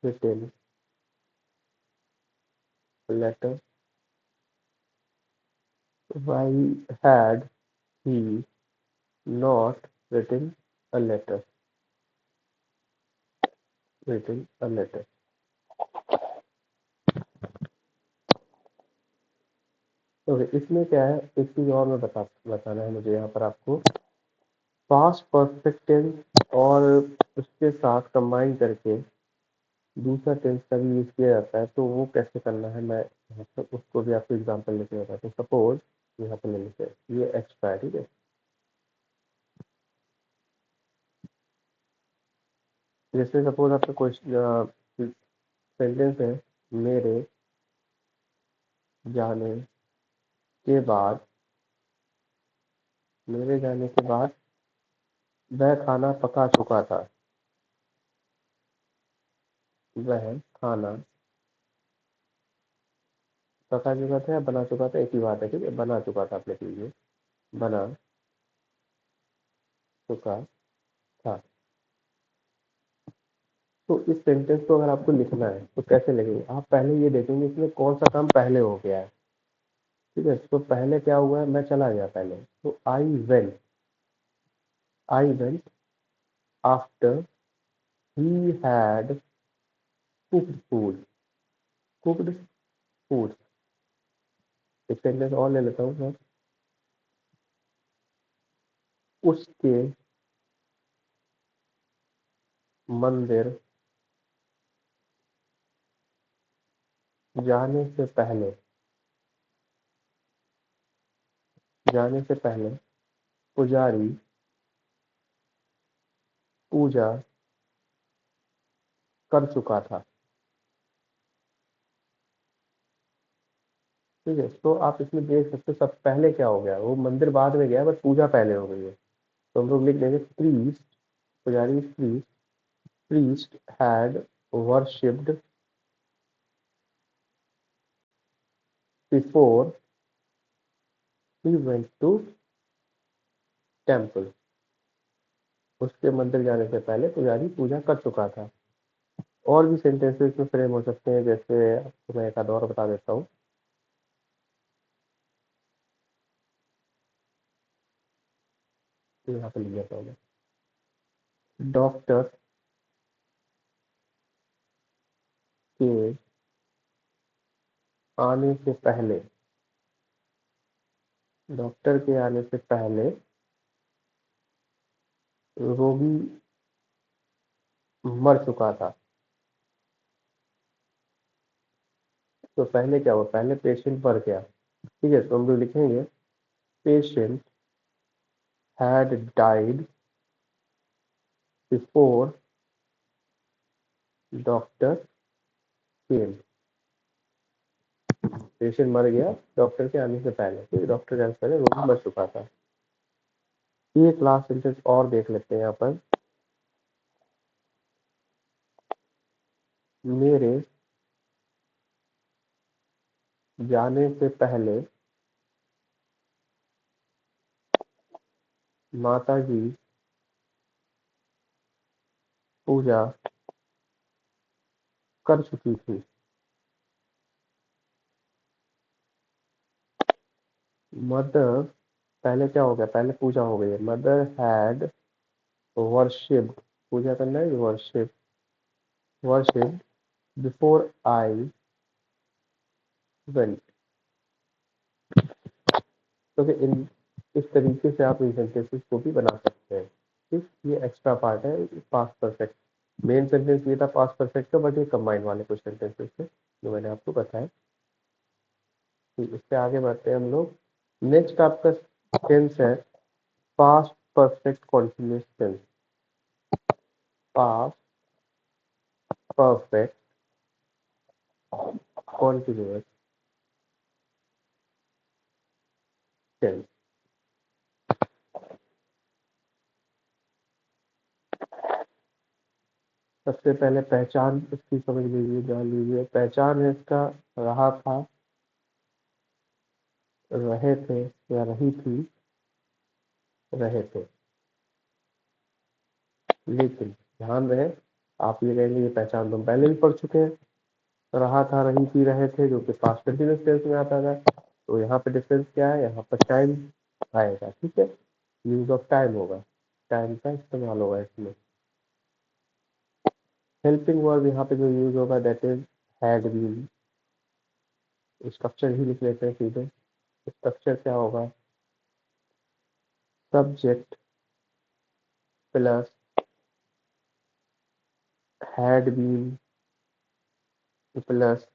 written a letter? Why had he not written a letter? Written a letter. Okay, इसमें क्या है, एक चीज और मैं बताना है मुझे यहाँ पर आपको। पास्ट परफेक्ट टेंस और उसके साथ कंबाइन करके दूसरा टेंस का भी यूज किया जाता है, तो वो कैसे करना है मैं यहाँ पर उसको भी आपको एग्जांपल लेके बताता हूँ। सपोज यहाँ पर ले लेते हैं, ये एक्स्ट्रा है, ठीक है। जैसे सपोज आपका क्वेश्चन सेंटेंस है, मेरे जाने के बाद, मेरे जाने के बाद वह खाना पका चुका था। वह खाना पका चुका था या बना चुका था, एक ही बात है, ठीक है। बना चुका था, आप लिख लीजिए, बना चुका था। तो इस सेंटेंस को अगर आपको लिखना है तो कैसे लिखेंगे, आप पहले ये देखेंगे इसमें कौन सा काम पहले हो गया है। ठीक है, तो पहले क्या हुआ है, मैं चला गया पहले, तो I went after he had cooked food. Cooked food. एक सेंटेंस और ले लेता हूँ मैं, उसके मंदिर जाने से पहले, जाने से पहले पुजारी पूजा कर चुका था। ठीक है, तो आप इसमें देख सकते हो सब पहले क्या हो गया, वो मंदिर बाद में गया बट पूजा पहले हो गई है। तो हम लोग लिख देंगे प्रीस्ट, पुजारी priest, priest had worshipped before he went to temple। उसके मंदिर जाने से पहले पुजारी पूजा कर चुका था। और भी सेंटेंसेस इसमें फ्रेम हो सकते हैं, जैसे आपको मैं एक आध और बता देता हूँ। यहाँ पे लिया था मैं, डॉक्टर के आने से पहले, डॉक्टर के आने से पहले रोगी मर चुका था। तो पहले क्या हुआ, पहले पेशेंट मर गया। ठीक है, तो हम लोग लिखेंगे patient had died before doctor came. Patient मर गया डॉक्टर के आने से पहले, तो डॉक्टर के आने से पहले रोगी मर चुका था। एक लास्ट सेंटेंस और देख लेते हैं यहाँ पर, मेरे जाने से पहले माता जी पूजा कर चुकी थी। मदर, पहले क्या हो गया, पहले पूजा हो गई है, मदर हैड वर्शिप्ड, पूजा करना है, worship, worship before I went. तो इन इस तरीके से आप इन सेंटेंसेस को भी बना सकते हैं। ठीक, ये एक्स्ट्रा पार्ट है पास्ट परफेक्ट। मेन सेंटेंस ये था पास्ट परफेक्ट का, बट ये कंबाइंड वाले कुछ सेंटेंसेस थे जो मैंने आपको बताया। ठीक, इससे आगे बढ़ते हैं हम लोग। नेक्स्ट आपका टेंस है past perfect continuous tense. Past perfect continuous tense. सबसे पहले पहचान इसकी समझ लीजिए, जान लीजिए। पहचान है इसका रहा था, रहे थे, या रही थी, रहे थे। लेकिन ध्यान रहे, आप ये कहेंगे ये पहचान तो हम पहले भी पढ़ चुके हैं, रहा था, रही थी, रहे थे, जो कि पास्ट कंटिन्यूअस टेंस में आता था। तो यहाँ पे डिफरेंस क्या है, यहाँ पर टाइम आएगा। ठीक है, यूज ऑफ टाइम होगा, टाइम का इस्तेमाल होगा इसमें। हेल्पिंग वर्ब यहाँ पे जो यूज होगा that is had been. Structure ही लिख लेते हैं सीधे। स्ट्रक्चर क्या होगा, subject plus had been plus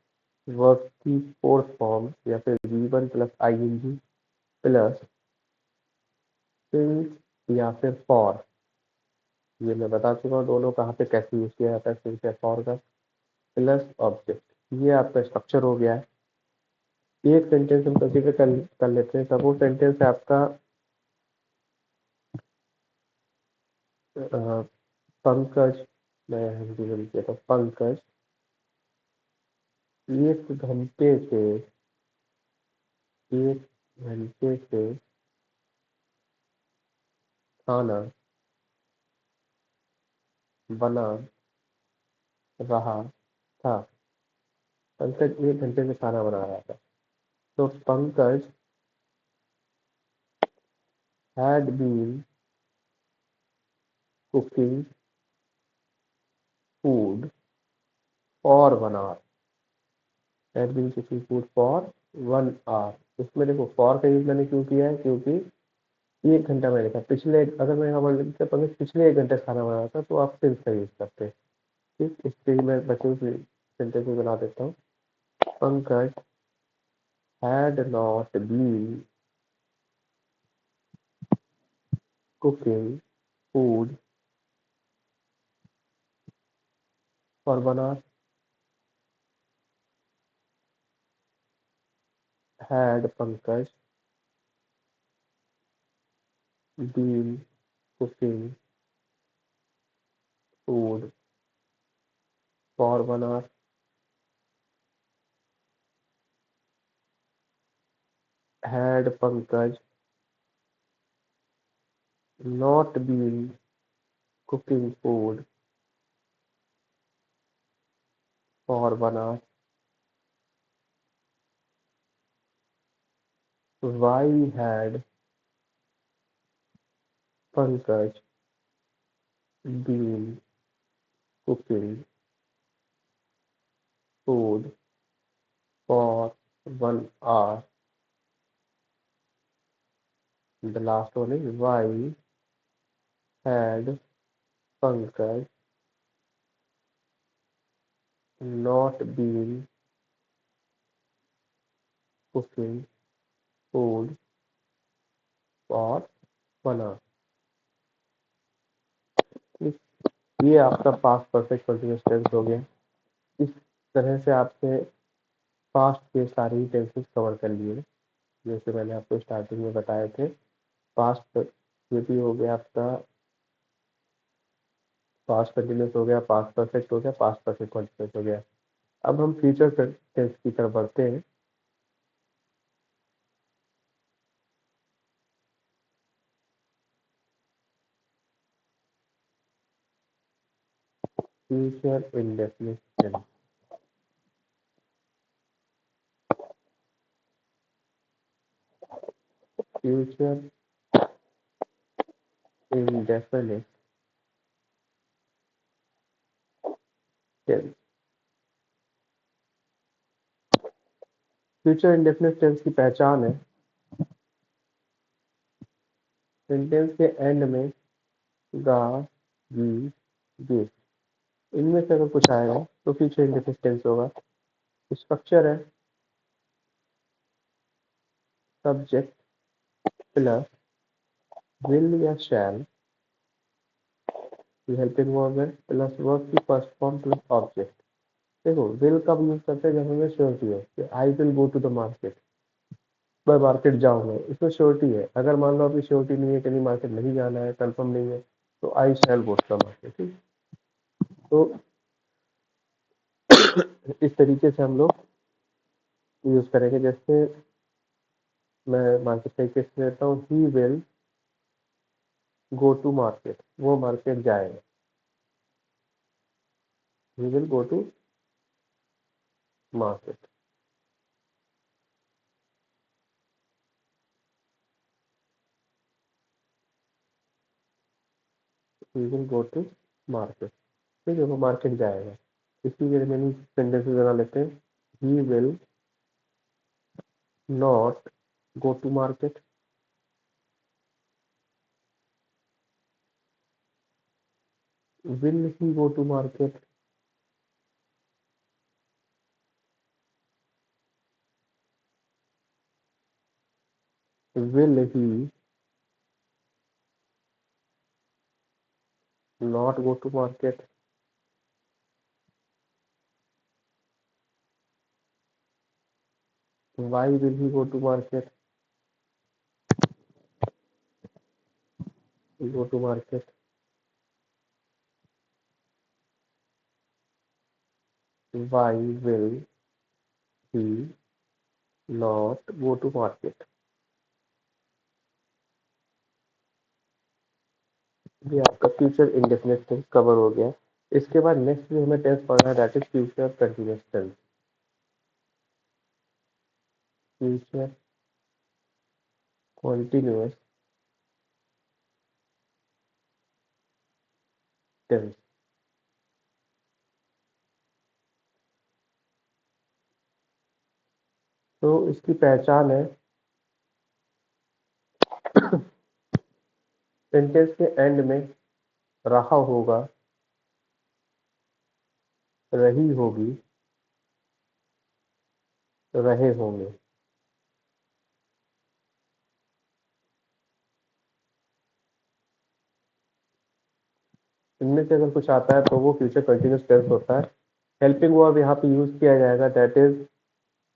verb की फोर्थ फॉर्म, या फिर V1 plus ING plus since या फिर फॉर। ये मैं बता चुका हूँ दोनों कहाँ पे कैसे यूज किया जाता है, सिंस या फॉर का, प्लस ऑब्जेक्ट। ये आपका स्ट्रक्चर हो गया है। एक सेंटेंस हम कंसीडर कर लेते हैं। सपोज सेंटेंस है आपका पंकज, मैं हिंदी में लिख देता हूँ, पंकज 1 घंटे से 1 घंटे से खाना बना रहा था। पंकज 1 घंटे से खाना बना रहा था। तो Pankaj had been cooking food for 1 hour. Had been cooking food for 1 hour. इसमें देखो फॉर का यूज मैंने क्यों किया है, क्योंकि 1 घंटा मैंने लिखा, पिछले, अगर मैं यहाँ वर्ड लिखता पंकज पिछले 1 घंटे खाना बनाया था, तो आप सिंस का यूज करते हैं। ठीक, इससे ही मैं बचे हुए सेंटेंस में बना देता हूँ। Pankaj had not been cooking food for 1 hour. had Pankaj been cooking food for 1 hour? Had Pankaj not been cooking food for 1 hour? Why had Pankaj been cooking food for 1 hour? The last one is why had Pankaj not been cooking food for 1 hour? ये आपका past perfect continuous tense हो गया। इस तरह से आपने past के सारे ही टेंसेस कवर कर लिए, जैसे मैंने आपको स्टार्टिंग में बताए थे। पास्ट ये भी हो गया आपका, पास्ट कंटिन्यूअस हो गया, पास्ट परफेक्ट हो गया, पास्ट परफेक्ट कंटिन्यूअस हो गया। अब हम फ्यूचर टेंस की तरफ बढ़ते हैं। Future indefinite tense. Future indefinite tense. Future indefinite tense की पहचान है सेंटेंस के एंड में गा, गी, गे, इनमें से अगर कुछ आएगा तो फ्यूचर इंडेफिनिट टेंस होगा। स्ट्रक्चर है सब्जेक्ट प्लस विल या शैल, हेल्पिंग वर्ब है, प्लस वर्ब की फर्स्ट फॉर्म प्लस ऑब्जेक्ट। देखो विल कब यूज करते हैं, जब हमें श्योरिटी है कि I will go to the market, मैं मार्केट जाऊंगा, इसमें श्योरिटी है। अगर मान लो अभी श्योरिटी नहीं है, कहीं मार्केट नहीं जाना है, कंफर्म नहीं है, तो आई शैल गो टू द मार्केट। ठीक, तो इस तरीके से हम लोग यूज करेंगे। जैसे मैं मार्केट का केस लेता हूँ, he will go to market, वो मार्केट जाएगा। He will go to market. He will go to market, ठीक है, वो मार्केट जाएगा। इसी के रिमेनिंग सेंटेंसेस बना लेते हैं। He will not go to market, will he go to market, will he not go to market, why will he go to market, he go to market, why will he not go to market। ये आपका future indefinite tense cover हो गया। इसके बाद next जो हमें tense पढ़ना है that is future continuous tense. Future continuous tense. तो इसकी पहचान है सेंटेंस के एंड में रहा होगा, रही होगी, रहे होंगे। इनमें से अगर कुछ आता है तो वो फ्यूचर कंटिन्यूअस टेंस होता है। हेल्पिंग वर्ब यहाँ पे यूज किया जाएगा दैट इज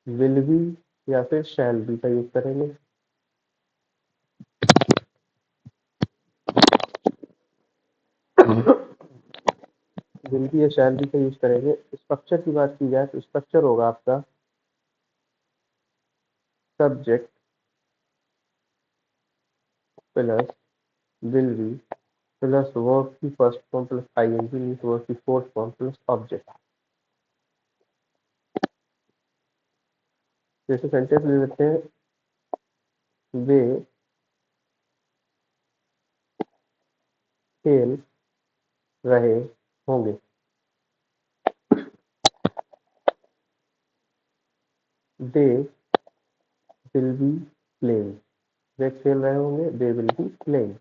विल बी या फिर शैल बी का यूज करेंगे। विल बी या शैल बी का यूज करेंगे। स्ट्रक्चर की बात की जाए तो स्ट्रक्चर होगा आपका subject plus will be plus verb की first form plus ING means verb की फोर्थ फॉर्म प्लस ऑब्जेक्ट। जैसे सेंटेंस ले लेते हैं, वे खेल रहे होंगे। They will be playing. वे खेल रहे होंगे, they will be playing.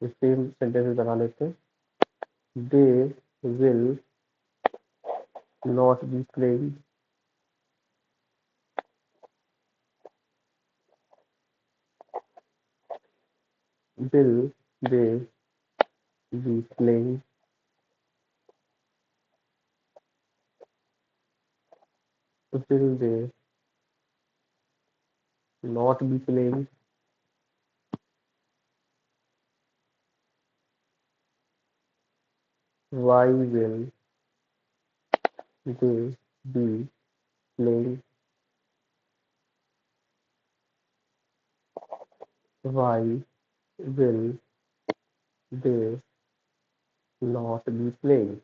Same sentence बना लेते हैं, दे will not be playing. Will they be playing. Will they not be playing. Why will they be playing. Why will they not be playing.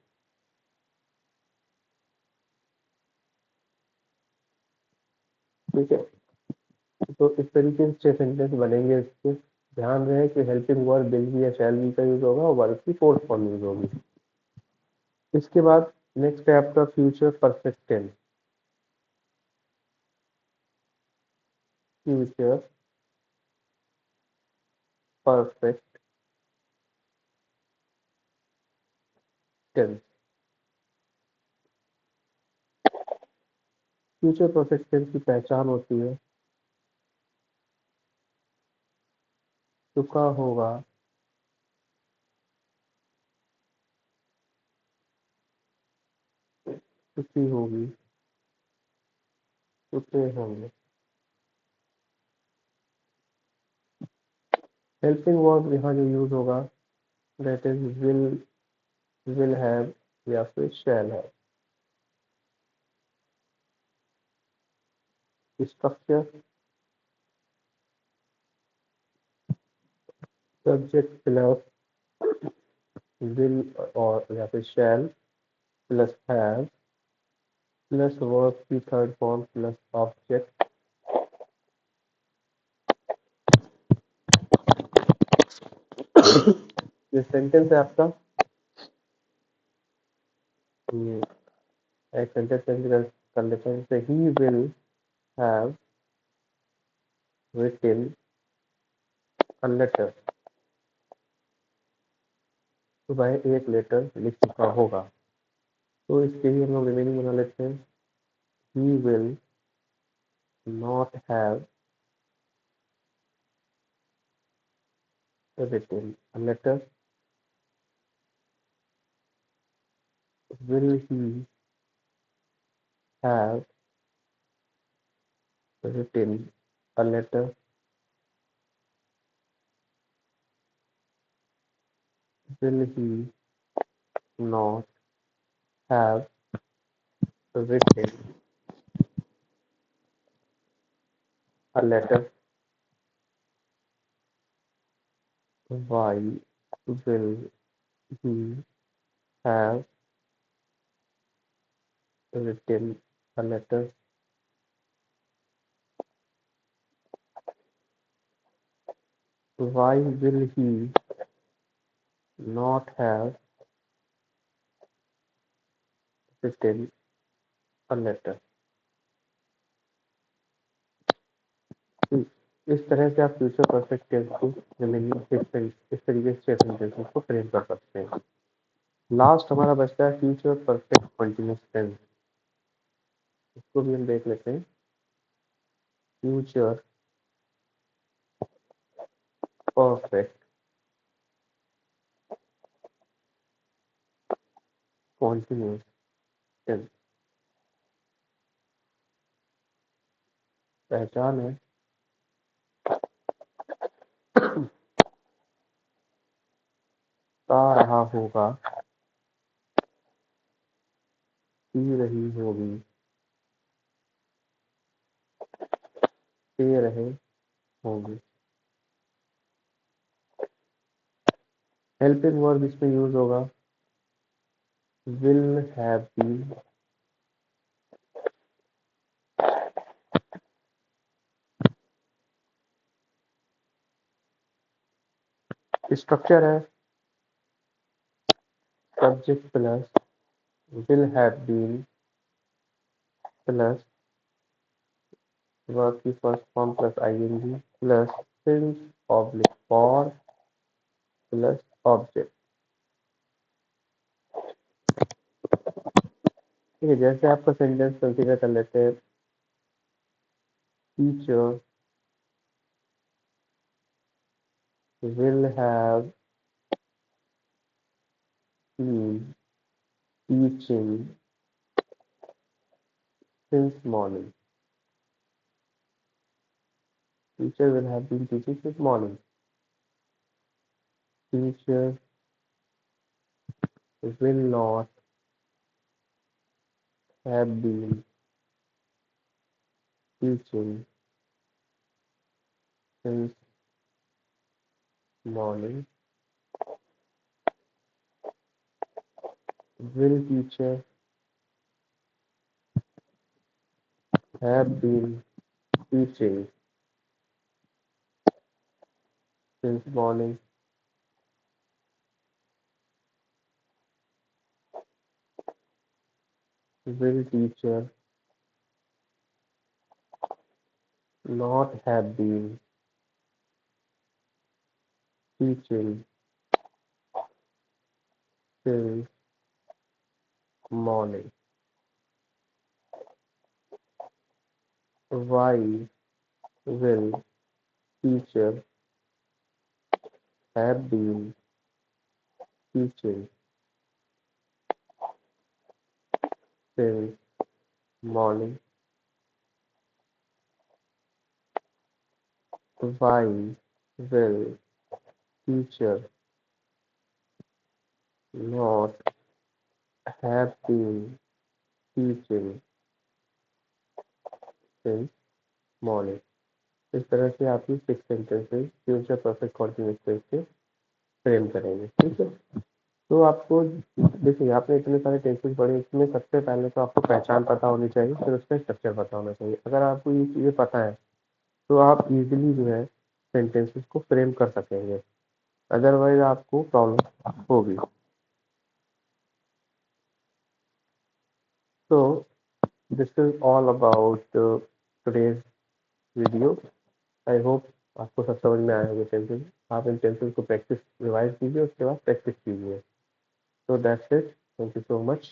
ठीक है, तो इस तरीके से 6 सेंटेंस बनेंगे इसके। ध्यान रहे कि हेल्पिंग वर्ब विल बी या शैल बी का यूज होगा और वर्ब की फोर्थ फॉर्म यूज होगी। इसके बाद नेक्स्ट है आपका future perfect tense. Future perfect tense. Future perfect tense की पहचान होती है चुका होगा, चुकी होगी, चुके होंगे। हेल्पिंग वर्ब यहाँ जो यूज होगा दैट इज विल हैव या फिर shall have. Structure subject plus will और या फिर shall plus have plus verb की थर्ड फॉर्म प्लस ऑब्जेक्ट। ये सेंटेंस है आपका। ये एक सेंटेंस कर लेते हैं, जैसे he will have written a letter. तो वह एक लेटर लिख चुका होगा। तो इसके लिए हम लोग रिमेनिंग बना लेते हैं, he will not have written a letter. Will he have written a letter. Will he not have written a letter. Why will he have written a letter? Why will he not have written a letter? इस तरह से आप future perfect tense को remaining इस तरीके से sentences को frame कर सकते हैं। लास्ट हमारा बचता है फ्यूचर परफेक्ट कंटिन्यूअस टेंस। इसको भी हम देख लेते हैं। Future perfect continuous tense. पहचान है। ता रहा होगा, पी रही होगी, पी रहे होंगे। हेल्पिंग वर्ब इसमें यूज होगा विल हैव बीन। स्ट्रक्चर है subject plus will have been plus verb की first form plus ING plus since oblique for plus object. ठीक है, जैसे आपका सेंटेंस कंसीडर कर लेते हैं। Teacher will have been teaching since morning. Teacher will have been teaching since morning. Teacher will not have been teaching since morning. Will teacher have been teaching since morning? Will teacher not have been teaching since morning? Why will teacher have been teaching since morning? Why will teacher not have been teaching since morning? इस तरह से आप ये 6 sentences future perfect continuous tense से frame करेंगे। ठीक है, तो आपको देखिए आपने इतने सारे टेंसेस पढ़े, इसमें सबसे पहले तो आपको पहचान पता होनी चाहिए, फिर उसका स्ट्रक्चर पता होना चाहिए। अगर आपको ये चीज़ें पता है तो आप इजीली जो है सेंटेंसेस को फ्रेम कर सकेंगे, अदरवाइज आपको प्रॉब्लम होगी। तो this is all about today's video. I hope आपको सब समझ में आया होगा टेंसेस। आप इन टेंसेस को प्रैक्टिस रिवाइज कीजिए, उसके बाद प्रैक्टिस कीजिए। So that's it. Thank you so much.